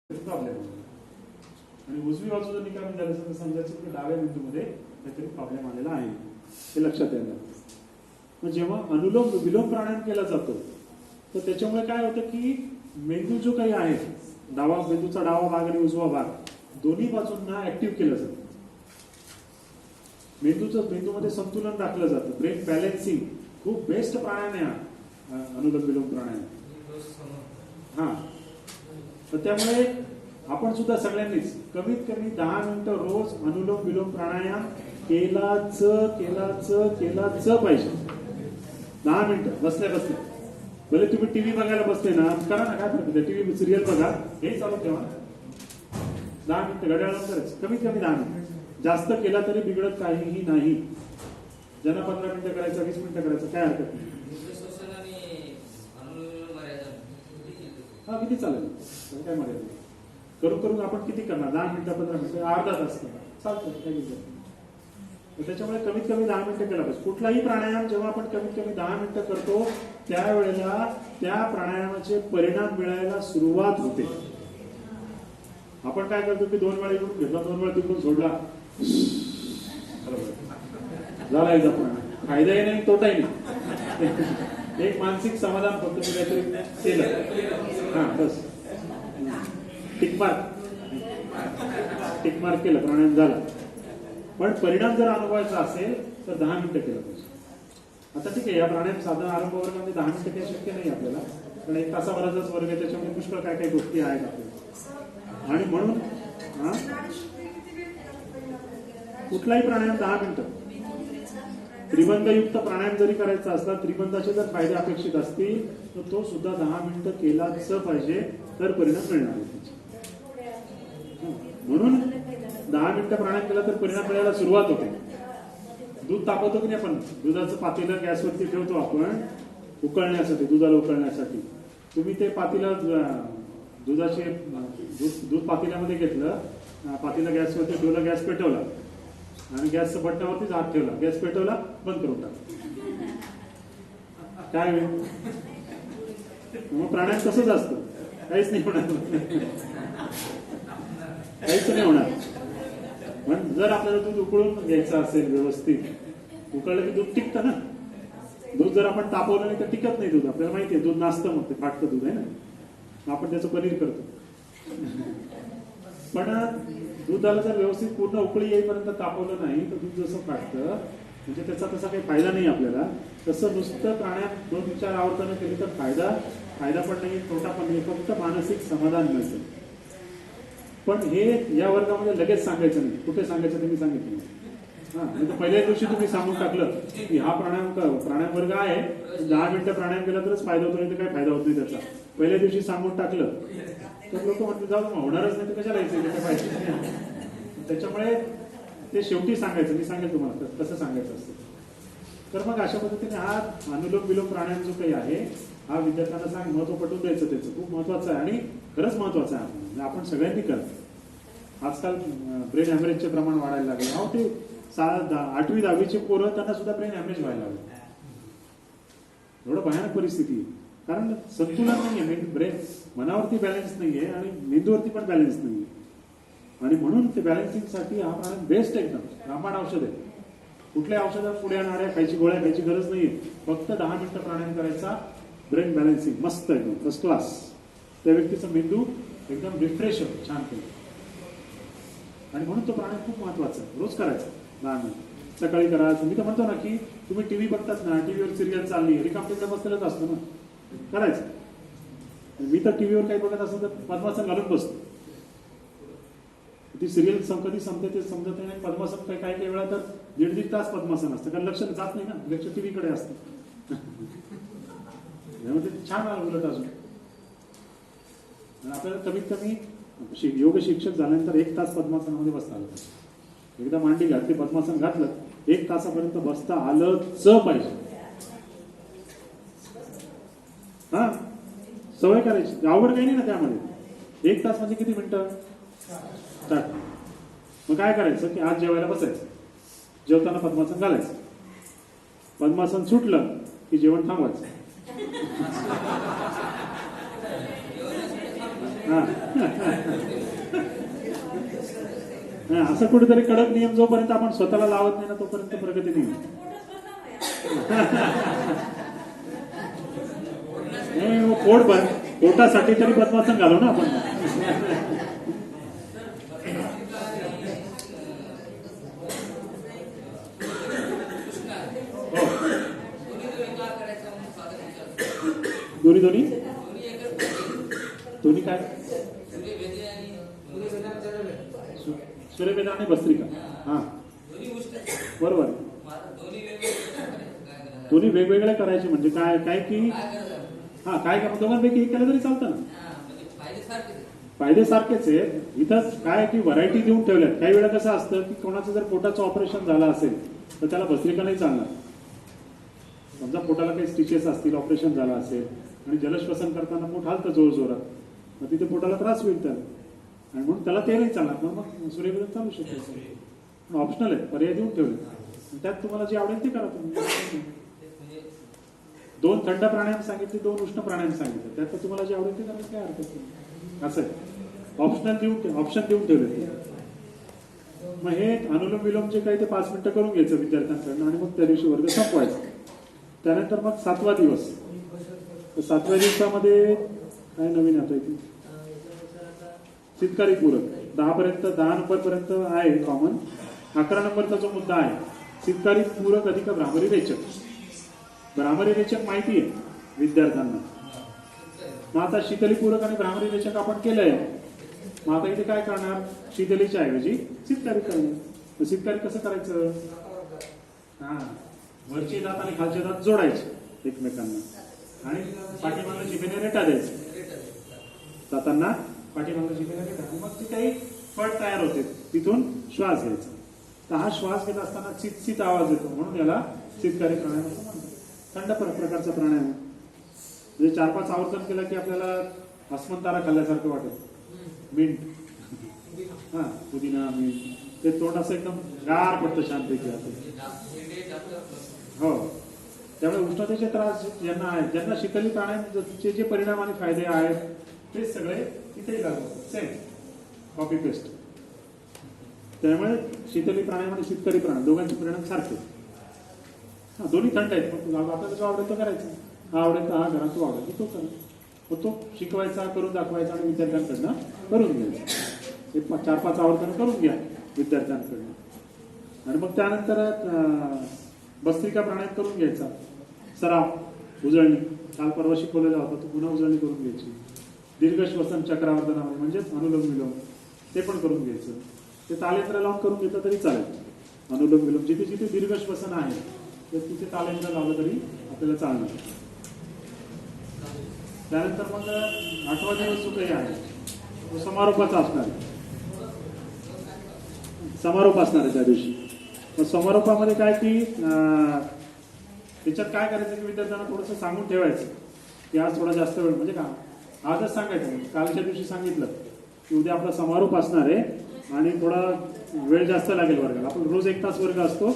Problem आणि उजवी बाजू जर निकामी झालं तर समजायचं की डाव्या बिंदूमध्ये काहीतरी प्रॉब्लेम आलेला आहे, हे लक्षात यायला. मग जेव्हा अनुलोम विलोम प्राणायाम केला जातो तर त्याच्यामुळे काय होतं की मेंदू जो काही आहे, मेंदूचा डावा भाग आणि उजवा भाग दोन्ही बाजूंना ऍक्टिव्ह केलं जातं. मेंदूमध्ये संतुलन राखलं जातं. ब्रेन बॅलन्सिंग खूप बेस्ट प्राणायाम आहे हा अनुलोम विलोम प्राणायाम. हा, तर त्यामुळे आपण सुद्धा सगळ्यांनीच कमीत कमी 10 मिनिटं रोज अनुलोम विलोम प्राणायाम केलाच पाहिजे. 10 मिनिटं बसल्या भले तुम्ही टीव्ही बघायला बसले ना, करा ना, काय फरक, टीव्ही सिरियल बघा, हे चालू ठेवा. 10 मिनिटं घड्याळानंतरच कमीत कमी 10 मिनिटं. जास्त केला तरी बिघडत काहीही नाही. ज्यांना 15 मिनिटं करायचं, 20 मिनिटं करायचं, काय हरकत नाही. हा, किती चालेल, काय मर्यादा. करून आपण किती करणार? 10 मिनिटं, 15 मिनिटं, अर्धा तास चालतं, काही त्याच्यामुळे कमीत कमी 10 मिनिटं केला पाहिजे. कुठलाही प्राणायाम जेव्हा आपण कमीत कमी 10 मिनिटं करतो त्यावेळेला त्या प्राणायामाचे परिणाम मिळायला सुरुवात होते. आपण काय करतो की 2 वेळा इकडून घेतला, 2 वेळा तिकडून सोडला, झाला एकदा प्राणायाम. फायदाही नाही, तोटाही नाही. एक मानसिक समाधान फक्त मी काहीतरी केलं, हा बस, टिकमार्क केलं, प्राणायाम झाला. पण परिणाम जर अनुभवायचा असेल तर 10 मिनिटं केलं पाहिजे. आता ठीक आहे, या प्राणायाम साधा आरंभ वर्गामध्ये 10 मिनिटं काही शक्य नाही आपल्याला, कारण 1 तासाभराचाच वर्ग आहे, त्याच्यामुळे पुष्कळ काय काही गोष्टी आहेत आपल्याला. आणि म्हणून कुठलाही प्राणायाम 10 मिनिटं. त्रिबंधयुक्त प्राणायाम जरी करायचा असला, त्रिबंधाचे जर फायदे अपेक्षित असतील तर तो सुद्धा 10 मिनिटं केलाच पाहिजे, तर परिणाम मिळणार आहे. म्हणून 10 मिनिटं प्राणायाम केला तर परिणाम मिळायला सुरुवात होते. दूध तापवतो की नाही आपण, दुधाचं पातेलं गॅसवरती ठेवतो आपण उकळण्यासाठी, दुधाला उकळण्यासाठी. तुम्ही ते पातेलं दूध पातेल्यामध्ये घेतलं, पातेलं गॅसवरती ठेवलं, गॅस पेटवला आणि गॅसच्या बटनावरतीच हात ठेवला, गॅस पेटवला, बंद करून टाकला, काय होईल? मग प्राणायाम तसंच असतं, काहीच नाही होणार, काहीच नाही होणार. पण जर आपल्याला दूध उकळून घ्यायचं असेल व्यवस्थित, उकळलं की दूध टिकतं ना. दूध जर आपण तापवलं नाही तर टिकत नाही दूध. आपल्याला माहिती आहे दूध नासतं, मग ते फाटतं दूध आहे ना, आपण त्याचं पनीर करतो. पण दुधाला जर व्यवस्थित पूर्ण उकळी येईपर्यंत तापवलं नाही तर दूध जसं फाटतं, म्हणजे त्याचा तसा काही फायदा नाही आपल्याला. तसं नुसतं प्राणायाम 2-4 आवर्तनं केली तर फायदा पण नाही, तोटा पण नाही, फक्त मानसिक समाधान मिळतं. पण हे या वर्गामध्ये लगेच सांगायचं नाही. कुठे सांगायचं ते मी सांगितलं. हा, म्हणजे पहिल्याच दिवशी तुम्ही सांगून टाकलं की हा प्राणायाम वर्ग आहे, 10 मिनिटं प्राणायाम केला तरच फायदा होतो, नाही तर काही फायदा होत नाही त्याचा. पहिल्या दिवशी सांगून टाकलं तर लोक म्हणतात जाऊ होणारच नाही तर कशाला यायचं, पाहिजे. त्याच्यामुळे ते शेवटी सांगायचं. मी सांगेल तुम्हाला कसं सांगायचं असतं. तर मग अशा पद्धतीने हा अनुलोम विलोम प्राणायाम जो काही आहे हा विद्यार्थ्यांना सांग, महत्व पटवून द्यायचं. त्याचं खूप महत्वाचं आहे आणि खरंच महत्वाचं आहे. आपण सगळ्यांनी करतो. आजकाल ब्रेन हॅमरेजचे प्रमाण वाढायला लागले. अहो, ते 8वी 10वीचे पोरं, त्यांना सुद्धा ब्रेन हॅमरेज व्हायला लागले. एवढं भयानक परिस्थिती आहे. कारण संतुलन नाहीये, ब्रेन मनावरती बॅलन्स नाहीये आणि मेंदूवरती पण बॅलन्स नाहीये. आणि म्हणून ते बॅलन्सिंगसाठी हा प्राणायाम बेस्ट, एकदम रामबाण औषध आहे. कुठल्या औषधात पुढे नाड्या खायची, गोळ्या खायची गरज नाहीये. फक्त 10 मिनिटं प्राणायाम करायचा, ब्रेन बॅलन्सिंग मस्त, एकदम फर्स्ट क्लास. त्या व्यक्तीचा मेंदू एकदम रिफ्रेश होतो, छान केलं. आणि म्हणून तो प्राणायाम खूप महत्वाचा आहे. रोज करायचा 10 मिनिट. सकाळी करा. मी तर म्हणतो ना की तुम्ही टीव्ही बघतात ना, टीव्हीवर सिरियल चालली, रिकाम तिकडे बसलेलंच असतं ना, करायचं. मी तर टीव्हीवर काही बघत असतो तर पद्मासन घालून बसतो. ती सिरियल कधी संपते ते समजत नाही. पद्मासन काही वेळा तर 1.5 तास पद्मासन असतं, कारण लक्ष जात नाही ना, लक्ष टीव्हीकडे असतं. छान आलं उलट अजून. आपल्याला कमीत कमी योग शिक्षक झाल्यानंतर 1 तास पद्मासनामध्ये बसता आलं पाहिजे. एकदा मांडी घातली, पद्मासन घातलं, 1 तासापर्यंत बसता आलंच पाहिजे. हा, सवय करायची. आवड काही नाही ना त्यामध्ये. 1 तास म्हणजे किती मिनिटं? मग काय करायचं की आज जेवायला बसायचं, जेवताना पद्मासन घालायचं, पद्मासन सुटलं की जेवण थांबवायचं. हा. हा, असं कुठेतरी कडक नियम जोपर्यंत आपण स्वतःला लावत नाही ना तोपर्यंत प्रगती नाही. नाही, मग पोटासाठी तरी पद्मासन घालू ना आपण. दोन्ही दोन्ही दोन्ही काय सूर्यवेद आणि भस्त्रिका. हा बरोबर. दोन्ही वेगवेगळे करायचे म्हणजे काय काय की हा काय का दोघांपैकी एक केलं तरी चालतं ना. फायदे सारखेच आहे. इथं काय की व्हरायटी देऊन ठेवल्यात. काही वेळा कसं असतं की कोणाचं जर पोटाचं ऑपरेशन झालं असेल तर त्याला भस्त्रिका नाही चालणार. समजा पोटाला काही स्टिचेस असतील, ऑपरेशन झालं असेल आणि जलश्वसन करताना पोट हालतं जोर जोरात, मग तिथे पोटाला त्रास होईल त्याला आणि म्हणून त्याला ते नाही चालणार. मग सूर्यवेद चालू शकतो. ऑप्शनल आहे, पर्याय देऊन ठेवले. त्यात तुम्हाला जे आवडेल ते करा तुम्ही. 2 थंड प्राणायाम सांगितले, 2 उष्ण प्राणायाम सांगितले. त्यात तुम्हाला जे आवडेल ते करायला काय हरकत नाही. असं आहे, ऑप्शन देऊन ठेवले. मग हे अनुलोम विलोम जे काही ते 5 मिनिटं करून घ्यायचं विद्यार्थ्यांकडनं आणि मग त्या दिवशी वर्ग संपवायचा. त्यानंतर मग 7वा दिवस. 7व्या दिवसामध्ये काय नवीन आता इथे चित्कारी पूरक 10 नंबर पर्यंत आहे कॉमन. 11 नंबरचा जो मुद्दा आहे चित्कारी पूरक अधिक भ्रामरी रेचक. भ्रामरी रेचक माहिती आहे विद्यार्थ्यांना. मग आता शीतली पूरक आणि भ्रामरी रेचक आपण केलंय. मग आता इथे काय करणार, शीतलीच्या ऐवजी चित्कारी करणार. चित्कारी कसं करायचं, हा वरचे दात आणि खालचे दात जोडायचे एकमेकांना आणि पाठीमागला जिभेने रेटा द्यायचे. जाताना पाठीमागला जिभेने रेटा, मग ती काही फट तयार होते, तिथून श्वास घ्यायचा. तर हा श्वास घेत असताना चित आवाज येतो म्हणून याला चितकारी प्राणायाम असं म्हणतात. थंड प्रकारचा प्राणायाम म्हणजे 4-5 आवर्तन केलं की आपल्याला अस्मंतारा खाल्ल्यासारखं वाटेल. मिंट, हा पुदिना मिंट, ते तोंड असं एकदम गार पडतं, शांतपैकी हो. त्यामुळे उष्णतेचे त्रास ज्यांना आहेत, ज्यांना शीतली प्राणायामचे जे परिणाम आणि फायदे आहेत ते सगळे इथेही लागू सेम कॉपी पेस्ट. त्यामुळे शीतली प्राणायाम आणि शीतकारी प्राणायाम दोघांचे परिणाम सारखे. हा दोन्ही थंड आहेत. मग आपल्याला जो आवडेल तो करायचा, हा आवडेल तर हा करा, तो आवडेल तो करा. मग तो शिकवायचा, करून दाखवायचा आणि विद्यार्थ्यांकडनं करून घ्यायचा. हे 4-5 आवर्तन करून घ्या विद्यार्थ्यांकडनं आणि मग त्यानंतर भस्त्रिका प्राणायाम करून घ्यायचा. सराव, उजळणी काल परवा शिकवलेला होता तो पुन्हा उजळणी करून घ्यायची. दीर्घ श्वसन चक्रावर्तनामध्ये म्हणजेच अनुलोम विलोम ते पण करून घ्यायचं. ते तालेंद्र लावून करून घेतलं तरी चालेल. अनुलोम विलोम जिथे जिथे दीर्घ श्वसन आहे तर तिथे तालेंद्र लावलं तरी आपल्याला चालणार. त्यानंतर मग 8वा दिवस जो काही आहे तो समारोपाचा असणार आहे. समारोप असणार आहे त्या दिवशी. मग समारोपामध्ये काय की त्याच्यात काय करायचं की विद्यार्थ्यांना थोडंसं सांगून ठेवायचं की आज थोडा जास्त वेळ, म्हणजे का आजच सांगायचं. कालच्या दिवशी सांगितलं की उद्या आपला समारोप असणार आहे आणि थोडा वेळ जास्त लागेल वर्गाला. आपण रोज 1 तास वर्ग असतो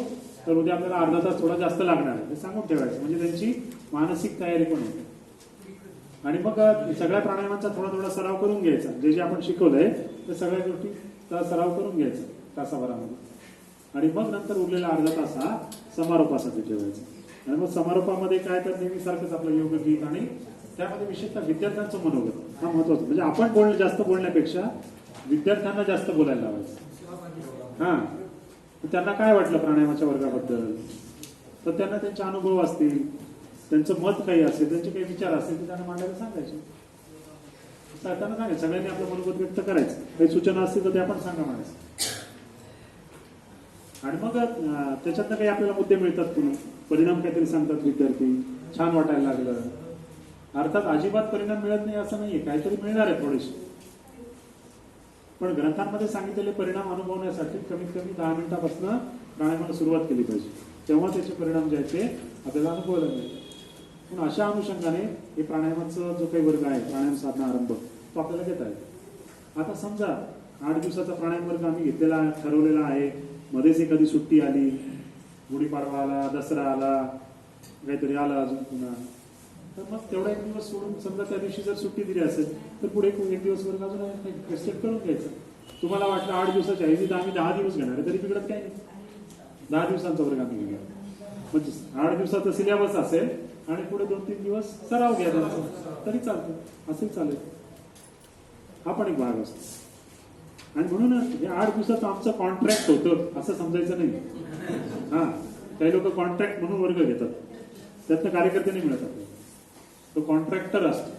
तर उद्या आपल्याला अर्धा तास थोडा जास्त लागणार आहे, हे सांगून ठेवायचं. म्हणजे त्यांची मानसिक तयारी पण होते. आणि मग सगळ्या प्राणायामांचा थोडा सराव करून घ्यायचा. जे जे आपण शिकवलंय त्या सगळ्या गोष्टीचा सराव करून घ्यायचा तासाभरामध्ये. आणि मग नंतर उरलेला अर्धा तास हा समारोपासाठी ठेवायचा. आणि मग समारोपामध्ये काय तर नेहमीसारखंच आपलं योगगीत आणि त्यामध्ये विशेषतः विद्यार्थ्यांचं मनोगत हा महत्वाचं. म्हणजे आपण जास्त बोलण्यापेक्षा विद्यार्थ्यांना जास्त बोलायला लावायचं. हा त्यांना काय वाटलं प्राणायामाच्या वर्गाबद्दल, तर त्यांना त्यांचे अनुभव असतील, त्यांचं मत काही असेल, त्यांचे काही विचार असतील ते त्यांना मांडायला सांगायचे. त्यांना सांगायचं, सगळ्यांनी आपलं मनोगत व्यक्त करायचं. काही सूचना असतील तर ते आपण सांगा म्हणायचं. आणि मग त्याच्यातनं काही आपल्याला मुद्दे मिळतात, पुन्हा परिणाम काहीतरी सांगतात विद्यार्थी, छान वाटायला लागलं. अर्थात अजिबात परिणाम मिळत नाही असं नाहीये, काहीतरी मिळणार आहे थोडेसे. पण ग्रंथांमध्ये सांगितलेले परिणाम अनुभवण्यासाठी कमीत कमी 10 मिनिटापासून प्राणायामाला सुरुवात केली पाहिजे. तेव्हा त्याचे परिणाम जे आहेत ते आपल्याला अनुभवायला मिळतात. पण अशा अनुषंगाने हे प्राणायामाचा जो काही वर्ग आहे, प्राणायाम साधना आरंभ, तो आपल्याला घेता येतो. आता समजा 8 दिवसाचा प्राणायाम वर्ग आम्ही घेतलेला ठरवलेला आहे, मध्येच एखादी सुट्टी आली, गुढीपाडवा आला, दसरा आला, काहीतरी आला अजून पुन्हा, तर मग तेवढा 1 दिवस सोडून समजा त्या दिवशी जर सुट्टी दिली असेल तर पुढे एक दिवस वर्ग अजून एक्सटेंड करून घ्यायचा. तुम्हाला वाटलं 8 दिवसाच्या ऐवजी आम्ही 10 दिवस घेणार आहे, तरी बिघडत काही नाही. 10 दिवसांचा वर्ग आम्ही घेणार. म्हणजे 8 दिवसाचा सिलेबस असेल आणि पुढे 2-3 दिवस सराव घ्या त्यांचा, तरी चालतं. असंही चालेल. हा पण एक भाग असतो. आणि म्हणून हे 8 दिवसाचं आमचं कॉन्ट्रॅक्ट होतं असं समजायचं नाही. हा, काही लोक कॉन्ट्रॅक्ट म्हणून वर्ग घेतात, त्यातनं कार्यकर्ते नाही मिळत आपल्याला. तो कॉन्ट्रॅक्टर असतो.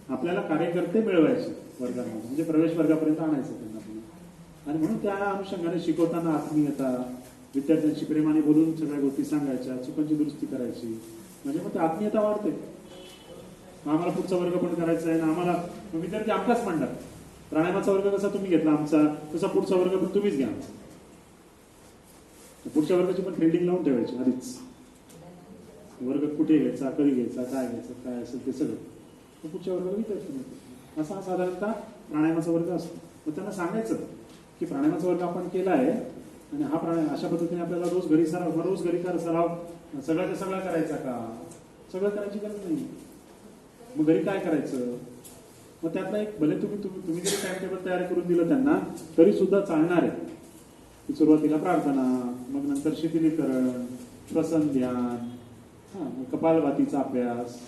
आपल्याला कार्यकर्ते मिळवायचे वर्गामध्ये, म्हणजे प्रवेश वर्गापर्यंत आणायचं त्यांना. आणि म्हणून त्या अनुषंगाने शिकवताना आत्मीयता, विद्यार्थ्यांशी प्रेमाने बोलून सगळ्या गोष्टी सांगायच्या, चुकांची दुरुस्ती करायची, म्हणजे मग ती आत्मीयता वाढते. आम्हाला पुढचा वर्ग पण करायचा आहे ना, आम्हाला विद्यार्थी आमकाच म्हणतात, प्राणायामाचा वर्ग कसा तुम्ही घेतला आमचा, तसा पुढचा वर्ग पण तुम्हीच घ्या आमचा. पुढच्या वर्गाची पण फिल्डिंग लावून ठेवायची आधीच. वर्ग कुठे घ्यायचा, कधी घ्यायचा, काय घ्यायचं, काय असेल ते सगळं पुढच्या वर्गाला विद्यार्थी मिळतो. असा साधारणतः प्राणायामाचा वर्ग असतो. मग त्यांना सांगायचं की प्राणायामाचा वर्ग आपण केला आहे आणि हा प्राणायाम अशा पद्धतीने आपल्याला रोज घरी सराव, रोज घरी सराव सगळ्याचा सगळा करायचा का? सगळं करायची गरज नाही. मग घरी काय करायचं? मग त्यातला एक, भले तुम्ही जरी टाइम टेबल तयार करून दिलं त्यांना तरी सुद्धा चालणार आहे. की सुरुवातीला प्रार्थना, मग नंतर शिथिलीकरण, श्वसन ध्यान, कपालभातीचा अभ्यास,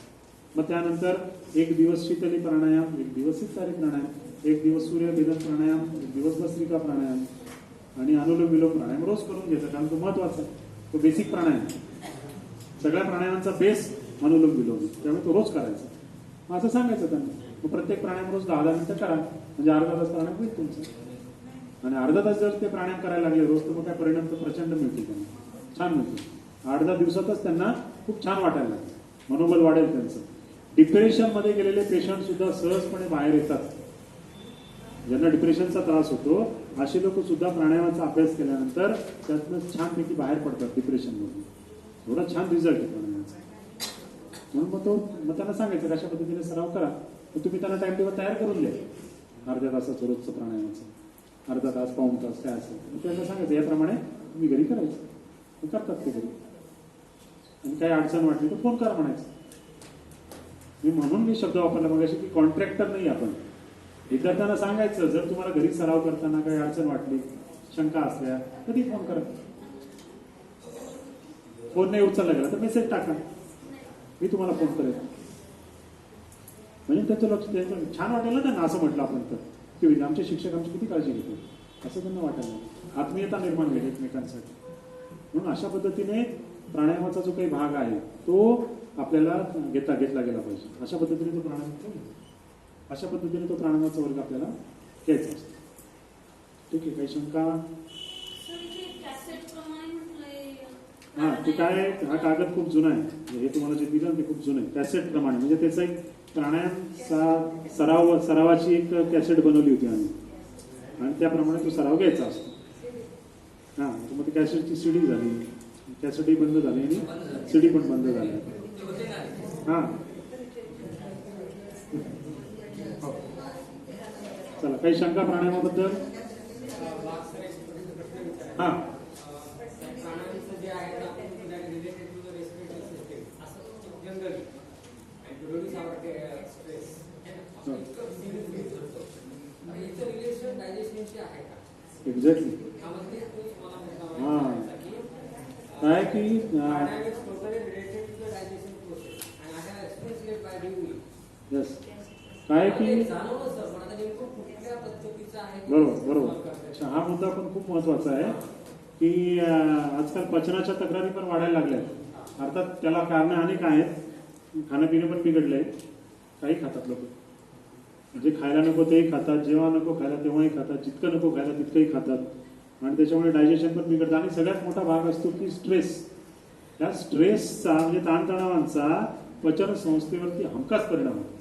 मग त्यानंतर 1 दिवस शीतली प्राणायाम, 1 दिवस शीतकारी प्राणायाम, 1 दिवस सूर्यभेदन प्राणायाम, 1 दिवस भस्त्रिका प्राणायाम आणि अनुलोम विलोम प्राणायाम रोज करून घ्यायचा. कारण तो महत्वाचा आहे, तो बेसिक प्राणायाम. सगळ्या प्राणायामांचा बेस अनुलोम विलोम, त्यामुळे तो रोज करायचा. मग असं सांगायचं त्यांना. मग प्रत्येक प्राणायाम रोज 10-10 मिनिटं करा, म्हणजे अर्धा तास प्राणायाम होईल तुमचं. आणि अर्धा तास जर ते प्राणायाम करायला लागले रोज, तर मग काय परिणाम तर प्रचंड मिळतील त्यांना, छान मिळतील. 8-10 दिवसातच त्यांना खूप छान वाटायला लागतं, मनोबल वाढेल त्यांचं. डिप्रेशन मध्ये गेलेले पेशंट सुद्धा सहजपणे बाहेर येतात. ज्यांना डिप्रेशनचा त्रास होतो असे लोक सुद्धा प्राणायामाचा अभ्यास केल्यानंतर त्यातनं छानपैकी बाहेर पडतात डिप्रेशनमधून. एवढा छान रिझल्ट आहे प्राणायामाचा. म्हणून मग त्यांना सांगायचं अशा पद्धतीने सराव करा. मग तुम्ही त्यांना टाइम टेबल तयार करून द्या, अर्ध्या तासाचं रोजचं प्राणायामाचं, अर्धा तास, पाऊण तास काय असेल. मग त्यांना सांगायचं याप्रमाणे तुम्ही घरी करायचं. करतात ते घरी. आणि काही अडचण वाटली तर फोन करा म्हणायचं. म्हणून मी शब्द वापरला मग की कॉन्ट्रॅक्टर नाही आपण. विद्यार्थ्यांना सांगायचं जर तुम्हाला घरी सराव करताना काही अडचण वाटली, शंका असल्या, कधी फोन करा. फोन नाही उचलला गेला तर मेसेज टाका, मी तुम्हाला फोन करेन. म्हणजे त्याचं लक्ष द्यायचं. छान वाटेल ना त्यांना असं म्हटलं आपण तर, की आमचे शिक्षक आमची किती काळजी घेतात असं त्यांना वाटायला. आत्मीयता निर्माण होईल एकमेकांसाठी. म्हणून अशा पद्धतीने प्राणायामाचा जो काही भाग आहे तो आपल्याला घेतला गेला पाहिजे. अशा पद्धतीने तो प्राणायामाचा वर्ग आपल्याला घ्यायचा असतो. ठीक आहे, काही शंका? हा, ते काय, हा कागद खूप जुना आहे. हे तुम्हाला जे दिलं ते खूप जुनं आहे. कॅसेट प्रमाणे, म्हणजे त्याचा एक प्राणायाम सरावाची एक कॅसेट बनवली होती आम्ही आणि त्याप्रमाणे तो सराव घ्यायचा असतो. हा, मग ती कॅसेटची सीडी झाली, कॅसेटही बंद झाली आणि सीडी पण बंद झाली. हा, चला, काही शंका प्राणायामाबद्दल? हा, एक्झॅक्टली. हा, काय की काय की बरोबर. हा मुद्दा पण खूप महत्वाचा आहे की आजकाल पचनाच्या तक्रारी पण वाढायला लागल्या. अर्थात त्याला कारण अनेक आहेत. खाणंपिणं पण बिघडलंय. काही खातात लोक, म्हणजे खायला नको तेही खातात, जेव्हा नको खायला तेव्हाही खातात, जितकं नको खायला तितकंही खातात आणि त्याच्यामुळे डायजेशन पण बिघडतं. आणि सगळ्यात मोठा भाग असतो की स्ट्रेस. त्या स्ट्रेसचा म्हणजे ताणतणावांचा पचन संस्थेवरती हमखास परिणाम होतो.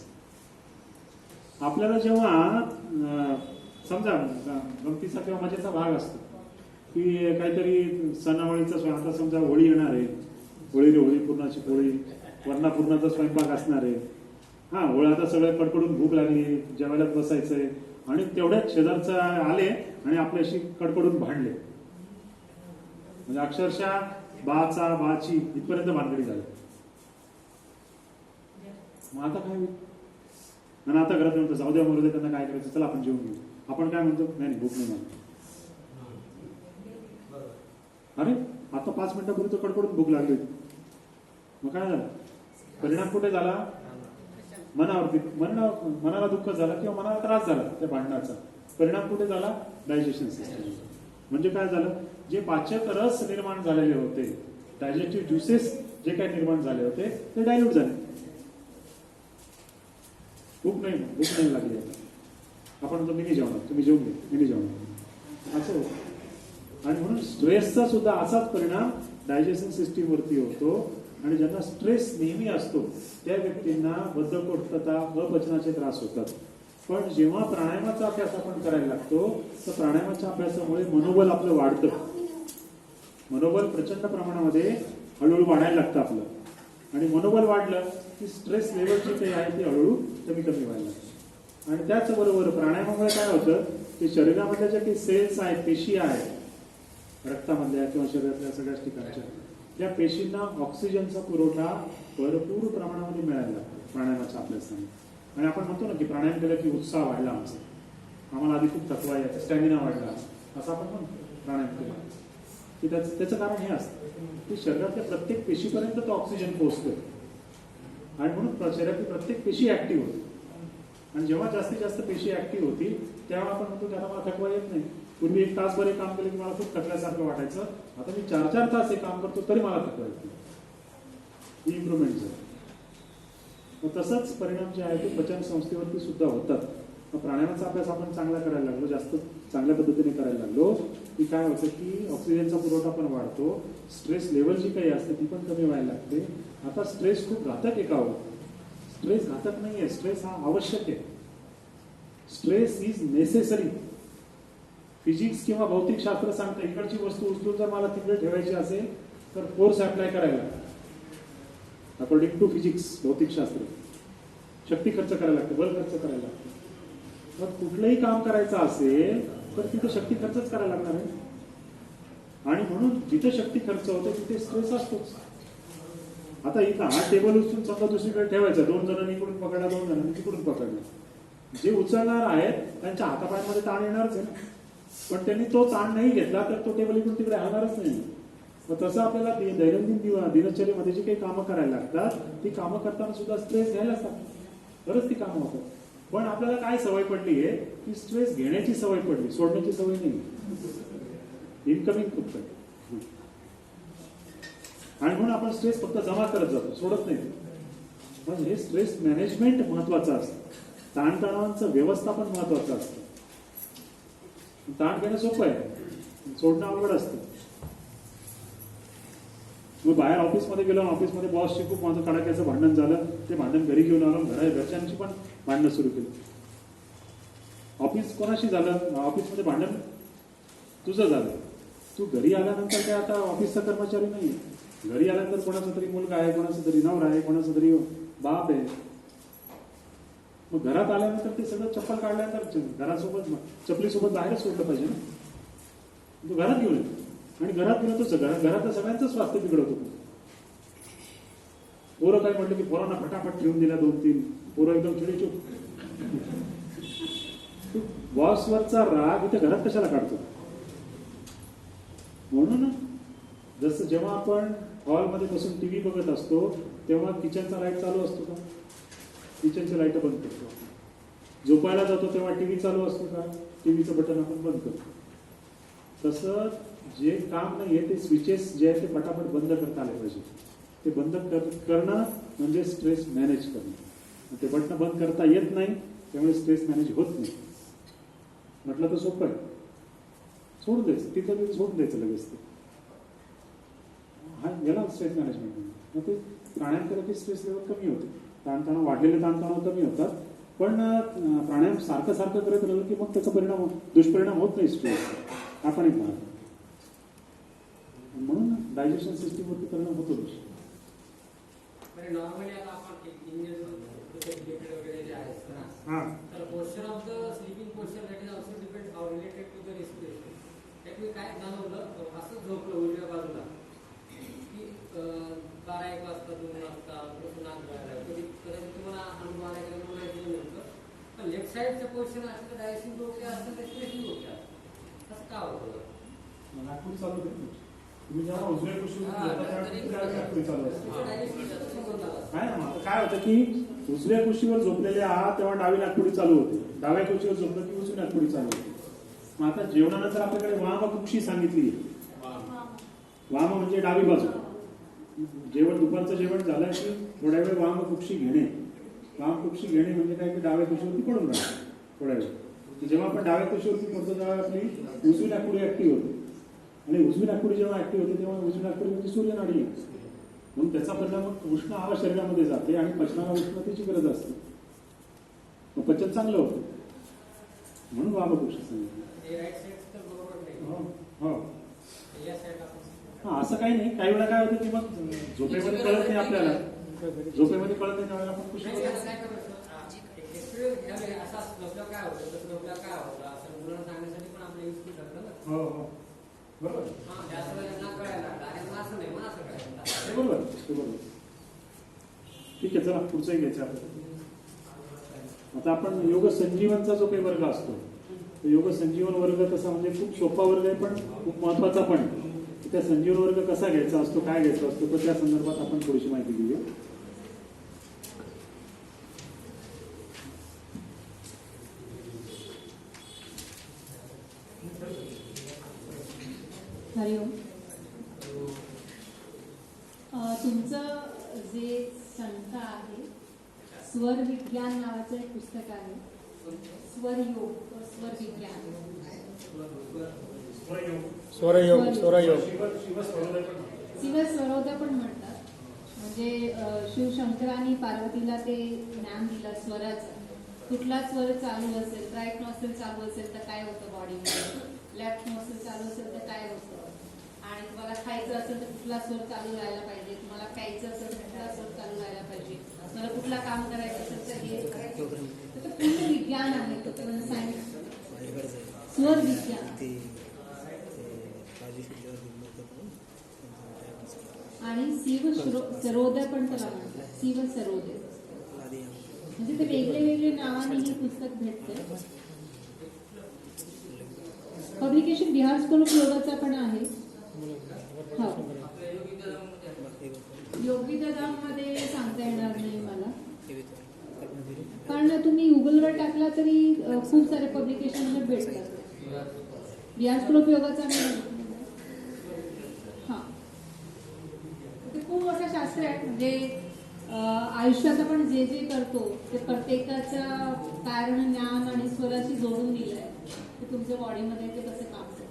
आपल्याला जेव्हा समजा गमतीचा किंवा मजेचा भाग असतो की काहीतरी सणावळीचा, आता समजा होळी येणार आहे, होळी पुरणाची पोळी, वरणापुरणाचा स्वयंपाक असणार आहे. हा, होळी आता सगळं कडकडून भूक लागली, जेवायला बसायचंय आणि तेवढ्याच शेजारचा आले आणि आपल्याशी कडकडून भांडले. म्हणजे अक्षरशः बाची इथपर्यंत भानगडी झाली. मग आता काय होईल? आणि आता घरात म्हणतो जाऊ द्या मरू त्यांना काय करायचं, चला आपण जेवून घेऊ. आपण काय म्हणतो, नाही भूक नाही मला. अरे आता 5 मिनिटापूर्वी तर कडकडून भूक लागली होती. मग काय झालं, परिणाम कुठे झाला, मनावरती. मनाला दुःख झालं किंवा मनाला त्रास झाला त्या भांडणाचा, परिणाम कुठे झाला, डायजेशन सिस्टम. म्हणजे काय झालं, जे पाचक रस निर्माण झालेले होते, डायजेस्टिव्ह ज्युसेस जे काही निर्माण झाले होते ते डायल्यूट झाले. भूक नाही लागली. आपण म्हणतो मिनी जेवणार, तुम्ही जेवून घे, मिनी जेवणार असं होतं. आणि म्हणून स्ट्रेसचा सुद्धा असाच परिणाम डायजेशन सिस्टीम वरती होतो. आणि ज्यांना स्ट्रेस नेहमी असतो त्या व्यक्तींना बद्धकोष्ठता, अपचनाचे त्रास होतात. पण जेव्हा प्राणायामाचा अभ्यास आपण करायला लागतो तर प्राणायामाच्या अभ्यासामुळे मनोबल आपलं वाढतं. मनोबल प्रचंड प्रमाणामध्ये हळूहळू वाढायला लागतं आपलं. आणि मनोबल वाढलं की स्ट्रेस लेवल जी काही आहे ती हळूहळू कमी व्हायला लागते. आणि त्याचबरोबर प्राणायामामुळे काय होतं की शरीरामधल्या ज्या काही सेल्स आहेत, पेशी आहेत, रक्तामधल्या किंवा शरीरातल्या सगळ्याच ठिकाणच्या, त्या पेशींना ऑक्सिजनचा पुरवठा भरपूर प्रमाणामध्ये मिळायला लागतो प्राणायामाच्या अभ्यासाने. आणि आपण म्हणतो ना की प्राणायाम केलं की उत्साह वाढला आमचा, आम्हाला आधी खूप थकवा यायचा, स्टॅमिना वाढला, असं आपण म्हणतो प्राणायाम केला की त्याचं कारण हे असतं की शरीरातल्या प्रत्येक पेशीपर्यंत तो ऑक्सिजन पोहोचतोय. आणि म्हणून शरीरातली प्रत्येक पेशी ऍक्टिव्ह होते. आणि जेव्हा जास्तीत जास्त पेशी ऍक्टिव्ह होती तेव्हा आपण म्हणतो की आता मला थकवा येत नाही. पूर्वी 1 तासभर काम केलं की मला खूप थकल्यासारखं वाटायचं, आता मी 4-4 तास हे काम करतो तरी मला थकवा येतो. ही इम्प्रुव्हमेंट झाली. मग तसंच परिणाम जे आहे ते पचन संस्थेवरती सुद्धा होतात. मग प्राणायामाचा अभ्यास आपण चांगला करायला लागलो, जास्त चांगल्या पद्धतीने करायला लागलो की काय होतं की ऑक्सिजनचा पुरवठा पण वाढतो, स्ट्रेस लेवल जी काही असते ती पण कमी व्हायला लागते. आता स्ट्रेस खूप घातक आहे का हो? स्ट्रेस घातक नाहीये, स्ट्रेस हा आवश्यक आहे. Stress is necessary. फिजिक्स किंवा भौतिक शास्त्र सांगतं इकडची वस्तू उचलून जर मला तिकडे ठेवायची असेल तर फोर्स अप्लाय करायला लागतो. अकॉर्डिंग टू फिजिक्स, भौतिक शास्त्र, शक्ती खर्च करायला लागते, बल खर्च करायला लागते. मग कुठलंही काम करायचं असेल तर तिथे शक्ती खर्चच करायला लागणार आहे. आणि म्हणून जिथे शक्ती खर्च होते तिथे स्ट्रेस असतोच. आता इथं हा टेबल उचलून समजा दुसरीकडे ठेवायचा, 2 जणांनी इकडून पकडला, 2 जणांनी तिकडून पकडला, जे उचलणार आहेत त्यांच्या हातापायांमध्ये ताण येणारच आहे ना. पण त्यांनी तो ताण नाही घेतला तर तो टेबल इकडून तिकडे हलणारच नाही. मग तसं आपल्याला दैनंदिन दिनचर्येमध्ये जी काही कामं करायला लागतात ती कामं करताना सुद्धा स्ट्रेस घ्यायला लागतात, तरच ती कामं होतात. पण आपल्याला काय सवय पडली आहे की स्ट्रेस घेण्याची सवय पडली, सोडण्याची सवय नाही. इनकमिंग खूप आहे. आणि म्हणून आपण स्ट्रेस फक्त जमा करत जातो, सोडत नाही. म्हणजे हे स्ट्रेस मॅनेजमेंट महत्वाचं असतं, ताणतणावांचं व्यवस्थापन महत्वाचं असतं. ताण घेणं सोपं आहे, सोडणं अवघड असतं. मग बाहेर ऑफिसमध्ये गेलो, ऑफिसमध्ये बॉसशी खूप माझं कडाक्याचं भांडण झालं, ते भांडण घरी घेऊन आलो, घरच्यांची पण भांडणं सुरू केली. ऑफिस कोणाशी झालं, ऑफिसमध्ये भांडण तुझं झालं, तू घरी आल्यानंतर काय आता ऑफिसचा कर्मचारी नाही, घरी आल्यानंतर कोणाचा तरी मुलगा आहे, कोणाचा तरी नवरा आहे, कोणाचा तरी बाप आहे. मग घरात आल्यानंतर ते सगळं चप्पल काढल्यानंतर घरासोबत चपलीसोबत बाहेरच सोडलं पाहिजे ना. तू घरात घेऊन येतो आणि घरात गेलो तर घरात सगळ्यांचं स्वास्थ्य बिघडवतो. पोरं काय म्हटलं की पोरांना फटाफट ठेवून दिला 2-3 पोरं एकदम चिडीचूप. बॉसवरचा राग इथे घरात कशाला काढतो? म्हणून जसं जेव्हा आपण हॉलमध्ये बसून टीव्ही बघत असतो तेव्हा किचनचा लाईट चालू असतो का? किचनची लाईट बंद करतो. झोपायला जातो तेव्हा टीव्ही चालू असतो का? टीव्हीचं बटन आपण बंद करतो. तसं जे काम नाहीये ते स्विचेस जे आहे ते पटापट बंद करता आले पाहिजे. ते बंद करणं म्हणजे स्ट्रेस मॅनेज करणं. ते बटन बंद करता येत नाही त्यामुळे स्ट्रेस मॅनेज होत नाही. म्हटलं तर सोपं आहे, सोडून द्यायचं, तिथं सोडून द्यायचं लगेच. ते हा याला स्ट्रेस मॅनेजमेंट. मग ते प्राणायाम केलं की स्ट्रेस लेवल कमी होते, ताणतणाव वाढलेले ताणतणाव कमी होतात. पण प्राणायाम सारखं करत राहिलं की मग त्याचा दुष्परिणाम होत नाही स्ट्रेस. आपण एक भाग म्हणून डायजेशन सिस्टीमवरती परिणाम होतो. नॉर्मली आता आपण वगैरे जे आहे तर posture of the sleeping posture that is also depend related to the respiration. त्यात मी काय जाणवलं, असं झोपलं उजव्या बाजूला की 12-1 वाजता 2 वाजता नाक गळायला, कधी तुम्हाला अनुभव आला की माहिती नव्हतं पण लेफ्ट साईडचं पोर्शन असं तर डायसिंग ओके असतं रेस्पिरेशन ओके असतं असं का होतं नागपुरी चालू होते तुम्ही जेव्हा उजव्या कुशीवर नागपुरी चालू असते काय ना आता काय होतं की उजव्या कुशीवर झोपलेले आहात तेव्हा डावी नागपुडी चालू होते, डाव्या कुशीवर झोपलं की उजवी नागपुडी चालू होते. मग आता जेवणानंतर आपल्याकडे वाम कुक्षी सांगितली. वाम म्हणजे डावी बाजू. जेवण दुपारचं जेवण झालं की थोड्या वेळ वाम कुक्षी घेणे. वाम कुक्षी घेणे म्हणजे काय की डाव्या कुशीवरती पडून राहणे थोड्या वेळ. जेव्हा आपण डाव्या कुशीवरती पडतो तेव्हा आपली उजवी नागपुडी ऍक्टिव्ह होते आणि उजवी नागपुडी जेव्हा ऍक्टिव्ह होते तेव्हा उजवी नागपुडीमध्ये सूर्यनाडी येते. म्हणून त्याचा परिणाम उष्ण हवा शरीरामध्ये जाते आणि पचनाला उष्णतेची गरज असते. मग पचन चांगलं होतं म्हणून वामकुक्षी सांगितलं. हा असं काही नाही. काही वेळा काय होतं की मग झोपेमध्ये कळत नाही आपल्याला. झोपेमध्ये कळत नाही त्यावेळेला आपण कुशी हो हो बरोबर बरोबर बरोबर. ठीक आहे चला पुढचंही घ्यायचं आपल्याला. आता आपण योग संजीवनचा जो काही वर्ग असतो तो योग संजीवन वर्ग तसा म्हणजे खूप सोपा वर्ग आहे पण खूप महत्वाचा पण आहे. त्या संजीवन वर्ग कसा घ्यायचा असतो काय घ्यायचा असतो तर त्या संदर्भात आपण थोडीशी माहिती घेऊया. हरिओम. तुमचं जे संस्था आहे स्वर विज्ञान नावाचं एक पुस्तक आहे. स्वर योग स्वर विज्ञान शिव स्वरोदय पण म्हणतात. म्हणजे शिवशंकरांनी पार्वतीला ते ज्ञान दिलं स्वराचं. कुठला स्वर चालू असेल, राईट नॉस्ट्रल चालू असेल तर काय होतं बॉडीमध्ये, लेफ्ट नॉस्ट्रल चालू असेल तर काय होतं, आणि तुम्हाला खायचं असेल तर कुठला स्वर चालू राहायला पाहिजे, तुम्हाला प्यायचं असेल तर कुठला स्वर चालू राहायला पाहिजे, तुम्हाला कुठला काम करायचं असेल तर हे करायचं. पूर्ण विज्ञान आहे सायन्स. स्वर विज्ञान आणि शिव सरोदय पण त्याला म्हणतात. शिव सरोदय म्हणजे ते वेगळे वेगळे नावाने हे पुस्तक भेटते. पब्लिकेशन बिहार स्कूल ऑफ योगाचा पण आहे. हो योगविद्यामध्ये सांगता येणार नाही मला, पण तुम्ही गुगलवर टाकला तरी खूप सारे पब्लिकेशन भेटतात. बिहार स्कूल ऑफ योगाचा हा ते खूप मोठं शास्त्र आहे. म्हणजे आयुष्यात आपण जे जे करतो ते प्रत्येकाचं कारण ज्ञान आणि स्वराशी जोडून दिलंय ते तुमच्या बॉडीमध्ये ते कसं काम करतं.